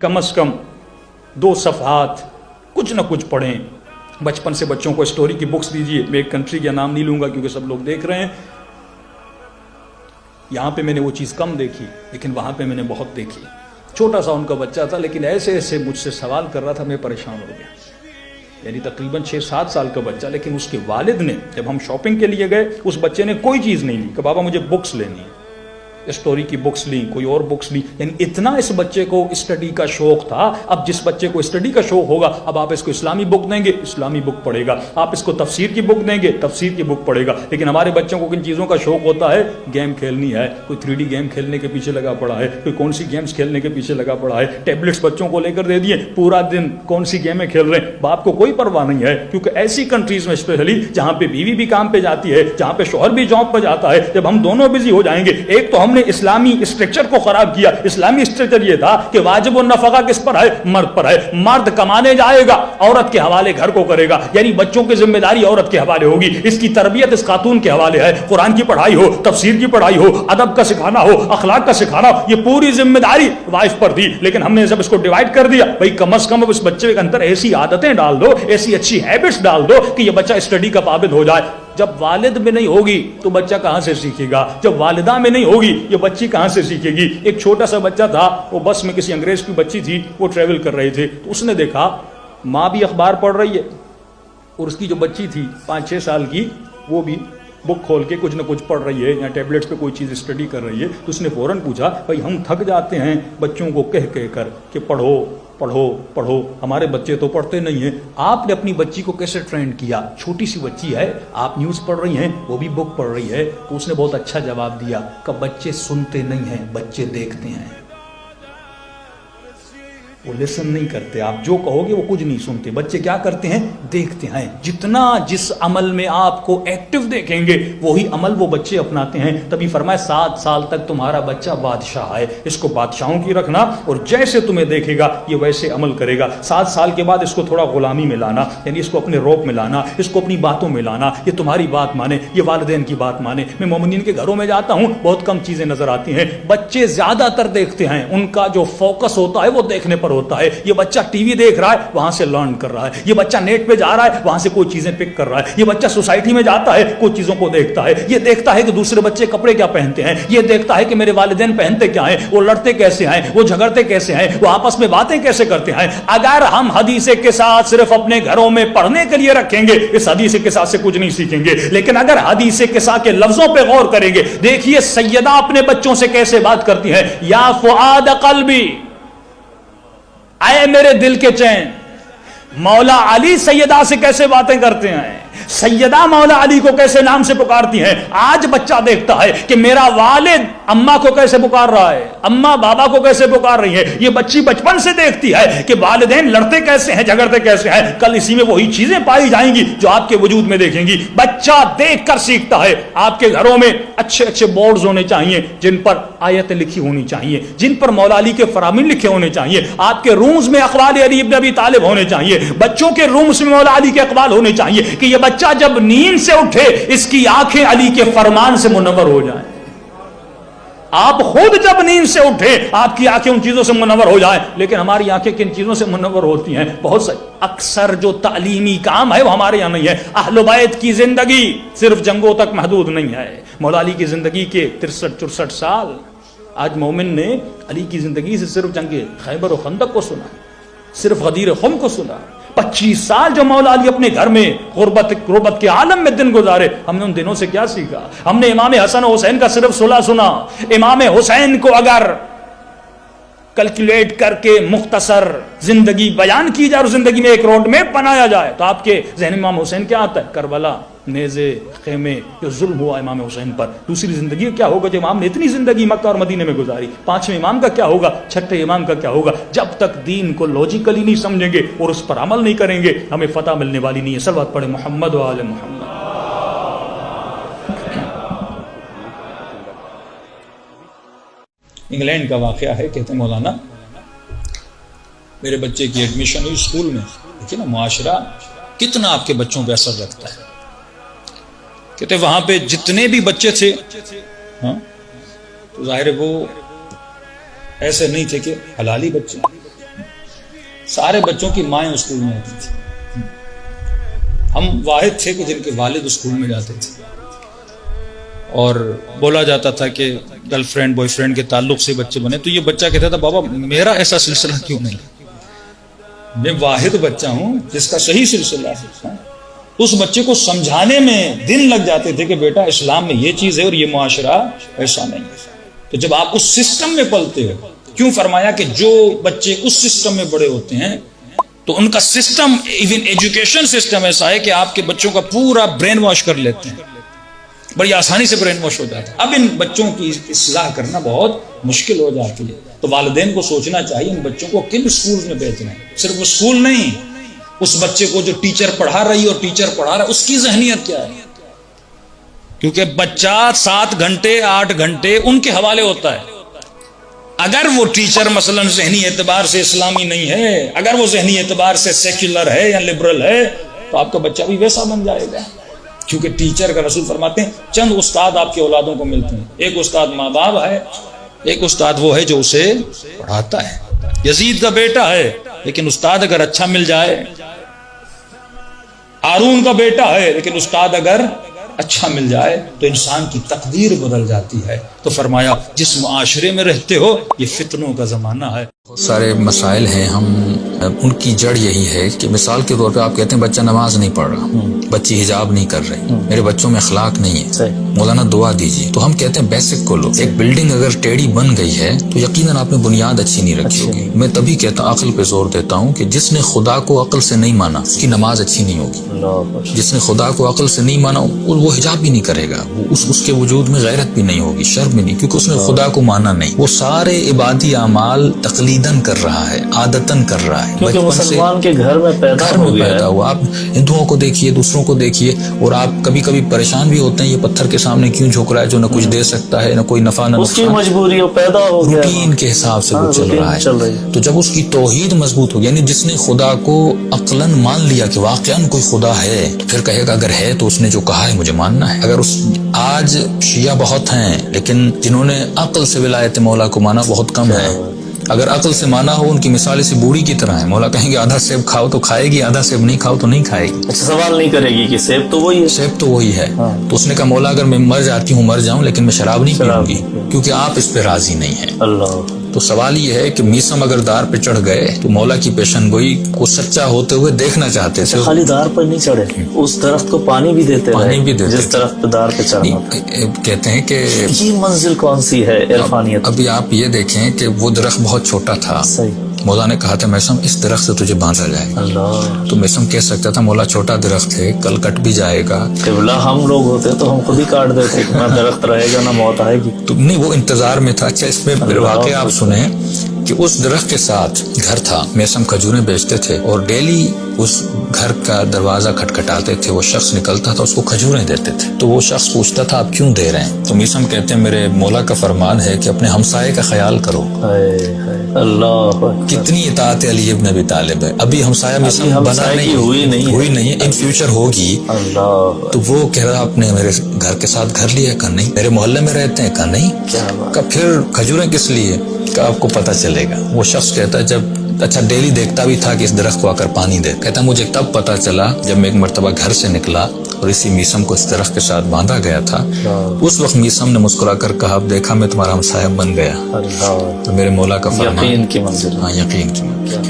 کم از کم 2 صفحات کچھ نہ کچھ پڑھیں. بچپن سے بچوں کو اسٹوری کی بکس دیجیے. میں ایک کنٹری کا نام نہیں لوں گا کیونکہ سب لوگ دیکھ رہے ہیں. یہاں پہ میں نے وہ چیز کم دیکھی لیکن وہاں پہ میں نے بہت دیکھی. چھوٹا سا ان کا بچہ تھا لیکن ایسے ایسے مجھ سے سوال کر رہا تھا, میں پریشان ہو گیا. یعنی تقریباً 6-7 سال کا بچہ, لیکن اس کے والد نے جب ہم شاپنگ کے لیے گئے اس بچے نے کوئی چیز نہیں لی کہ بابا مجھے بکس لینی ہے. اسٹوری کی بکس لی, کوئی اور بکس لی. یعنی اتنا اس بچے کو اسٹڈی کا شوق تھا. اب جس بچے کو اسٹڈی کا شوق ہوگا, اب آپ اس کو اسلامی بک دیں گے اسلامی بک پڑھے گا, آپ اس کو تفسیر کی بک دیں گے تفسیر کی بک پڑھے گا. لیکن ہمارے بچوں کو کن چیزوں کا شوق ہوتا ہے؟ گیم کھیلنی ہے, کوئی 3D گیم کھیلنے کے پیچھے لگا پڑا ہے, کوئی کون سی گیمز کھیلنے کے پیچھے لگا پڑا ہے. ٹیبلٹس بچوں کو لے کر دے دیے, پورا دن کون سی گیمیں کھیل رہے ہیں, باپ کو کوئی پرواہ نہیں ہے. کیونکہ ایسی کنٹریز میں اسپیشلی جہاں پہ بیوی بھی کام پہ جاتی ہے, جہاں پہ شوہر بھی جاب پہ جاتا ہے, جب ہم دونوں بزی ہو جائیں گے. ایک تو ہم نے اسلامی اسٹرکچر کو خراب کیا. اسلامی اسٹرکچر یہ تھا کہ واجب النفقہ کس پر ہے؟ مرد پر ہے. مرد کمانے جائے گا, عورت کے حوالے گھر کو کرے گا. یعنی بچوں کی ذمہ داری عورت کے حوالے ہوگی, اس کی تربیت اس خاتون کے حوالے ہے. قرآن کی پڑھائی ہو, تفسیر کی پڑھائی ہو, ادب کا سکھانا ہو, اخلاق کا سکھانا ہو, یہ پوری ذمہ داری وائف پر تھی. لیکن ہم نے جب اس کو ڈیوائڈ کر دیا, بھائی کم از کم اس بچے کے اندر ایسی عادتیں ڈال دو, ایسی اچھی ہیبٹس ڈال دو کہ یہ بچہ اسٹڈی کا پابند ہو جائے. جب والد میں نہیں ہوگی تو بچہ کہاں سے سیکھے گا؟ جب والدہ میں نہیں ہوگی یہ بچی کہاں سے سیکھے گی؟ ایک چھوٹا سا بچہ تھا, وہ بس میں کسی انگریز کی بچی تھی, وہ ٹریول کر رہے تھے, تو اس نے دیکھا ماں بھی اخبار پڑھ رہی ہے اور اس کی جو بچی تھی 5-6 سال کی, وہ بھی بک کھول کے کچھ نہ کچھ پڑھ رہی ہے یا ٹیبلٹس پہ کوئی چیز اسٹڈی کر رہی ہے. تو اس نے فوراً پوچھا, بھائی ہم تھک جاتے ہیں بچوں کو کہہ کہہ کر کہ پڑھو پڑھو پڑھو, ہمارے بچے تو پڑھتے نہیں ہیں. آپ نے اپنی بچی کو کیسے ٹرینڈ کیا؟ چھوٹی سی بچی ہے, آپ نیوز پڑھ رہی ہیں, وہ بھی بک پڑھ رہی ہے. تو اس نے بہت اچھا جواب دیا کہ بچے سنتے نہیں ہیں, بچے دیکھتے ہیں. وہ لسن نہیں کرتے, آپ جو کہو گے وہ کچھ نہیں سنتے. بچے کیا کرتے ہیں؟ دیکھتے ہیں. جتنا جس عمل میں آپ کو ایکٹیو دیکھیں گے وہی عمل وہ بچے اپناتے ہیں. تبھی فرمایا 7 سال تک تمہارا بچہ بادشاہ ہے, اس کو بادشاہوں کی رکھنا, اور جیسے تمہیں دیکھے گا یہ ویسے عمل کرے گا. 7 سال کے بعد اس کو تھوڑا غلامی میں لانا, یعنی اس کو اپنے روپ میں لانا, اس کو اپنی باتوں میں لانا, یہ تمہاری بات مانے, یہ والدین کی بات مانے. میں مومنین کے گھروں میں جاتا ہوں, بہت کم چیزیں نظر آتی ہیں. بچے زیادہ تر دیکھتے ہیں, ان کا جو فوکس ہوتا ہے وہ دیکھنے پر ہوتا ہے. یہ بچہ ٹی وی دیکھ رہا ہے, وہاں سے لرن کر رہا ہے. یہ بچہ نیٹ پہ جا رہا ہے, وہاں سے کوئی چیزیں پک کر رہا ہے. یہ بچہ سوسائٹی میں جاتا ہے, کچھ چیزوں کو دیکھتا ہے. یہ دیکھتا ہے کہ دوسرے بچے کپڑے کیا پہنتے ہیں, یہ دیکھتا ہے کہ میرے والدین پہنتے کیا ہیں, وہ لڑتے کیسے ہیں, وہ جھگڑتے کیسے ہیں, وہ آپس میں باتیں کیسے کرتے ہیں. اگر ہم حدیث کے ساتھ صرف اپنے گھروں میں پڑھنے کے لیے رکھیں گے, اس حدیث کے ساتھ سے کچھ نہیں سیکھیں گے. لیکن اگر حدیث کے ساتھ کے لفظوں پہ غور کریں گے, دیکھیے سیدہ اپنے بچوں سے کیسے بات کرتی ہے. یا فؤاد قلبی, اے میرے دل کے چین. مولا علی سیدہ سے کیسے باتیں کرتے ہیں, سیدہ مولا علی کو کیسے نام سے پکارتی ہیں. آج بچہ دیکھتا ہے کہ میرا والد اماں کو کیسے پکار رہا ہے, اماں بابا کو کیسے پکار رہی ہے. یہ بچی بچپن سے دیکھتی ہے کہ والدین لڑتے کیسے ہیں, جھگڑتے کیسے ہیں. کل اسی میں وہی چیزیں پائی جائیں گی جو آپ کے وجود میں دیکھیں گی. بچہ دیکھ کر سیکھتا ہے. آپ کے گھروں میں اچھے اچھے بورڈز ہونے چاہیے جن پر آیتیں لکھی ہونی چاہیے, جن پر مولا علی کے فرامین لکھے ہونے چاہیے. آپ کے رومز میں اقوال علی ابن ابی طالب ہونے چاہیے. بچوں کے رومز میں مولا علی کے اقوال ہونے چاہیے کہ یہ بچہ جب نیند سے اٹھے اس کی آنکھیں علی کے فرمان سے منور ہو جائیں. آپ خود جب نیند سے اٹھے آپ کی آنکھیں ان چیزوں سے منور ہو جائیں. لیکن ہماری آنکھیں کن چیزوں سے منور ہوتی ہیں؟ بہت سے اکثر جو تعلیمی کام ہے وہ ہمارے یہاں نہیں ہے. اہل بیت کی زندگی صرف جنگوں تک محدود نہیں ہے. مولا علی کی زندگی کے 63-64 سال, آج مومن نے علی کی زندگی سے صرف جنگ خیبر و خندق کو سنا, صرف غدیر خم کو سنا. 25 سال جو مولا علی اپنے گھر میں غربت کے عالم میں دن گزارے, ہم نے ان دنوں سے کیا سیکھا؟ ہم نے امام حسن و حسین کا صرف صلح سنا. امام حسین کو اگر کیلکولیٹ کر کے مختصر زندگی بیان کی جائے اور زندگی میں ایک روڈ میپ بنایا جائے تو آپ کے ذہن میں امام حسین کیا آتا ہے؟ کربلا, نیزے, خیمے, جو ظلم ہوا امام حسین پر. دوسری زندگی کیا ہوگا جو امام نے اتنی زندگی مکہ اور مدینے میں گزاری؟ 5ویں امام کا کیا ہوگا, 6ٹھے امام کا کیا ہوگا؟ جب تک دین کو لوجیکلی نہیں سمجھیں گے اور اس پر عمل نہیں کریں گے ہمیں فتح ملنے والی نہیں ہے. صلوات پڑھے محمد و آل محمد. انگلینڈ کا واقعہ ہے, کہتے ہیں مولانا میرے بچے کی ایڈمیشن ہوئی اسکول میں. دیکھیے نا معاشرہ کتنا آپ کے بچوں پہ اثر رکھتا ہے. کہتے وہاں پہ جتنے بھی بچے تھے تو ظاہر ہے وہ ایسے نہیں تھے کہ حلالی بچے, سارے بچوں کی مائیں اسکول میں آتی تھی، ہم واحد تھے کہ جن کے والد اسکول میں جاتے تھے، اور بولا جاتا تھا کہ گرل فرینڈ بوائے فرینڈ کے تعلق سے بچے بنے، تو یہ بچہ کہتا تھا بابا میرا ایسا سلسلہ کیوں نہیں، میں واحد بچہ ہوں جس کا صحیح سلسلہ ہے۔ اس بچے کو سمجھانے میں دن لگ جاتے تھے کہ بیٹا اسلام میں یہ چیز ہے اور یہ معاشرہ ایسا نہیں ہے۔ تو جب آپ اس سسٹم میں پلتے ہو، کیوں فرمایا کہ جو بچے اس سسٹم میں بڑے ہوتے ہیں تو ان کا سسٹم، ایون ایجوکیشن سسٹم ایسا ہے کہ آپ کے بچوں کا پورا برین واش کر لیتے ہیں، بڑی آسانی سے برین واش ہو جاتا ہے۔ اب ان بچوں کی اصلاح کرنا بہت مشکل ہو جاتی ہے، تو والدین کو سوچنا چاہیے ان بچوں کو کن اسکول میں بھیجنا ہے، صرف وہ اسکول نہیں، اس بچے کو جو ٹیچر پڑھا رہی اور ٹیچر پڑھا رہا ہے اس کی ذہنیت کیا ہے، کیونکہ بچہ 7 گھنٹے 8 گھنٹے ان کے حوالے ہوتا ہے۔ اگر وہ ٹیچر مثلا ذہنی اعتبار سے اسلامی نہیں ہے، اگر وہ ذہنی اعتبار سے سیکولر ہے یا لبرل ہے، تو آپ کا بچہ بھی ویسا بن جائے گا، کیونکہ ٹیچر کا رسول فرماتے ہیں چند استاد آپ کے اولادوں کو ملتے ہیں، ایک استاد ماں باپ ہے، ایک استاد وہ ہے جو اسے پڑھاتا ہے۔ یزید کا بیٹا ہے لیکن استاد اگر اچھا مل جائے، ہارون کا بیٹا ہے لیکن استاد اگر اچھا مل جائے تو انسان کی تقدیر بدل جاتی ہے۔ تو فرمایا جس معاشرے میں رہتے ہو یہ فتنوں کا زمانہ ہے۔ بہت سارے مسائل ہیں، ہم ان کی جڑ یہی ہے کہ مثال کے طور پہ آپ کہتے ہیں بچہ نماز نہیں پڑھ رہا، بچی حجاب نہیں کر رہی، میرے بچوں میں اخلاق نہیں ہے، مولانا دعا دیجیے۔ تو ہم کہتے ہیں بیسک کو لو، ایک بلڈنگ اگر ٹیڑھی بن گئی ہے تو یقیناً آپ نے بنیاد اچھی نہیں رکھی ہوگی۔ میں تبھی کہتا ہوں، عقل پہ زور دیتا ہوں کہ جس نے خدا کو عقل سے نہیں مانا اس کی نماز اچھی نہیں ہوگی، جس نے خدا کو عقل سے نہیں مانا وہ حجاب بھی نہیں کرے گا، اس کے وجود میں غیرت بھی نہیں ہوگی، شرم بھی نہیں، کیونکہ اس نے خدا کو مانا نہیں۔ وہ سارے عبادی اعمال تقلیداً کر رہا ہے، عادتاً کر رہا ہے، کیونکہ مسلمان کے گھر میں پیدا ہوا۔ آپ ہندوؤں کو دیکھیے، دوسروں کو دیکھیے، اور آپ کبھی کبھی پریشان بھی ہوتے ہیں یہ پتھر کے سامنے کیوں جھک رہا ہے جو نہ کچھ دے سکتا ہے، نہ کوئی نفع نہ اس کی مجبوری پیدا ہو گیا، روٹین کے حساب سے وہ چل رہا ہے۔ تو جب اس کی توحید مضبوط ہو، یعنی جس نے خدا کو عقلاً مان لیا کہ واقعاً کوئی خدا ہے، پھر کہے گا اگر ہے تو اس نے جو کہا ہے مجھے ماننا ہے۔ اگر آج شیعہ بہت ہیں لیکن جنہوں نے عقل سے ولایت مولا کو مانا بہت کم ہے۔ اگر عقل سے مانا ہو، ان کی مثال اسی بوڑھی کی طرح ہے، مولا کہیں گے آدھا سیب کھاؤ تو کھائے گی، آدھا سیب نہیں کھاؤ تو نہیں کھائے گی، اچھا سوال نہیں کرے گی کہ سیب تو وہی ہے، سیب تو وہی ہے۔ تو اس نے کہا مولا اگر میں مر جاتی ہوں مر جاؤں لیکن میں شراب نہیں پیوں گی، کیونکہ آپ اس پہ راضی نہیں ہیں۔ اللہ۔ تو سوال یہ ہے کہ میسم اگر دار پہ چڑھ گئے تو مولا کی پیشن گوئی کو سچا ہوتے ہوئے دیکھنا چاہتے تھے، خالی دار پر نہیں چڑھے، اس درخت کو پانی بھی دیتے رہے جس درخت پہ دار پہ چڑھنا۔ کہتے ہیں کہ یہ منزل کون سی ہے عرفانیت؟ ابھی آپ یہ دیکھیں کہ وہ درخت بہت چھوٹا تھا، مولا نے کہا تھا میسم اس درخت سے تجھے باندھا جائے گا، اللہ۔ تو میسم کہہ سکتا تھا مولا چھوٹا درخت ہے کل کٹ بھی جائے گا، قبلہ ہم لوگ ہوتے تو ہم خود ہی کاٹ دیتے، نہ درخت رہے گا نہ موت آئے گی۔ تو نہیں، وہ انتظار میں تھا۔ اچھا اس میں واقعہ آپ سنیں کہ اس درخت کے ساتھ گھر تھا، میسم کھجوریں بیچتے تھے اور ڈیلی اس گھر کا دروازہ کھٹکھٹاتے تھے، وہ شخص نکلتا تھا اس کو کھجوریں دیتے تھے، تو وہ شخص پوچھتا تھا آپ کیوں دے رہے ہیں؟ تو میسم کہتے ہیں میرے مولا کا فرمان ہے کہ اپنے ہمسائے کا خیال کرو۔ اللہ، کتنی اطاعت علی ابن ابی طالب ہے، ابھی ہمسایہ میسم بنا نہیں، ہوئی نہیں، ان فیوچر ہوگی۔ اللہ۔ تو وہ کہہ رہا آپ نے میرے گھر کے ساتھ گھر لیا؟ کہا نہیں۔ میرے محلے میں رہتے ہیں؟ کہا نہیں۔ کہا پھر کھجوریں کس لیے؟ کہ آپ کو پتہ چلے گا۔ وہ شخص کہتا ہے جب اچھا ڈیلی دیکھتا بھی تھا کہ اس درخت کو آ کر پانی دے، کہتا مجھے تب پتہ چلا جب میں ایک مرتبہ گھر سے نکلا اور اسی میسم کو اس درخت کے ساتھ باندھا گیا تھا، اس وقت میسم نے مسکرا کر کہا اب دیکھا میں تمہارا ہمسایہ بن گیا۔ تو میرے مولا کا فرمان، یقین کی منزل، ہاں یقین کی منزل۔